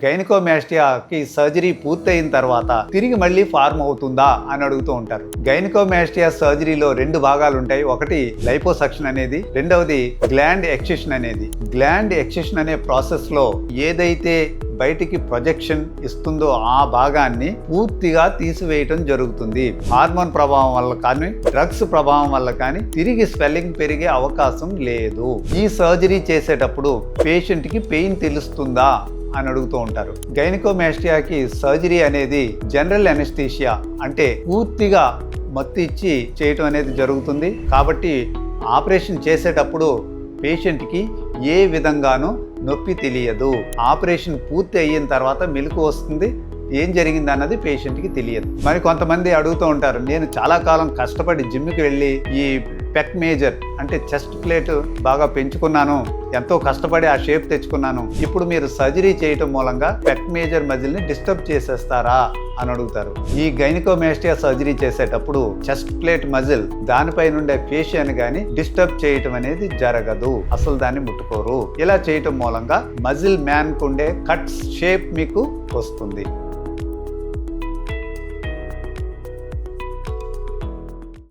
గైనకోమాస్టియాకి surgery పూర్తయిన తర్వాత తిరిగి మళ్ళీ ఫార్మ్ అవుతుందా అని అడుగుతూ ఉంటారు. గైనకోమాస్టియా సర్జరీలో 2 భాగాలు ఉంటాయి. ఒకటి లైపోసక్షన్ అనేది, రెండవది గ్లాండ్ ఎక్సిషన్ అనేది. గ్లాండ్ ఎక్సిషన్ అనే ప్రాసెస్ లో ఏదైతే బయటికి ప్రొజెక్షన్ ఇస్తుందో ఆ భాగాన్ని పూర్తిగా తీసివేయటం జరుగుతుంది. హార్మోన్ ప్రభావం వల్ల కానీ, డ్రగ్స్ ప్రభావం వల్ల కానీ తిరిగి స్వెల్లింగ్ పెరిగే అవకాశం లేదు. ఈ సర్జరీ చేసేటప్పుడు పేషెంట్ కి పెయిన్ తెలుస్తుందా అని అడుగుతూ ఉంటారు. గైనకోమాస్టియాకి సర్జరీ అనేది జనరల్ అనెస్థీషియా అంటే పూర్తిగా మత్తు ఇచ్చి చేయటం అనేది జరుగుతుంది. కాబట్టి ఆపరేషన్ చేసేటప్పుడు పేషెంట్కి ఏ విధంగానూ నొప్పి తెలియదు. ఆపరేషన్ పూర్తి అయిన తర్వాత మెలకు వస్తుంది. ఏం జరిగింది అన్నది పేషెంట్కి తెలియదు. మరి కొంతమంది అడుగుతూ ఉంటారు, నేను చాలా కాలం కష్టపడి జిమ్కి వెళ్ళి ఈ పెక్ మేజర్ అంటే చెస్ట్ ప్లేట్ బాగా పెంచుకున్నాను, ఎంతో కష్టపడి ఆ షేప్ తెచ్చుకున్నాను, ఇప్పుడు మీరు సర్జరీ చేయటం మూలంగా పెక్ మేజర్ మజిల్ని డిస్టర్బ్ చేసేస్తారా అని అడుగుతారు. ఈ గైనకోమాస్టియా సర్జరీ చేసేటప్పుడు చెస్ట్ ప్లేట్ మజిల్ దానిపై నుండే ఫేషియాని గాని డిస్టర్బ్ చేయటం అనేది జరగదు. అసలు దాన్ని ముట్టుకోరు. ఇలా చేయటం మూలంగా మజిల్ మ్యాన్ కుండే కట్ షేప్ మీకు వస్తుంది.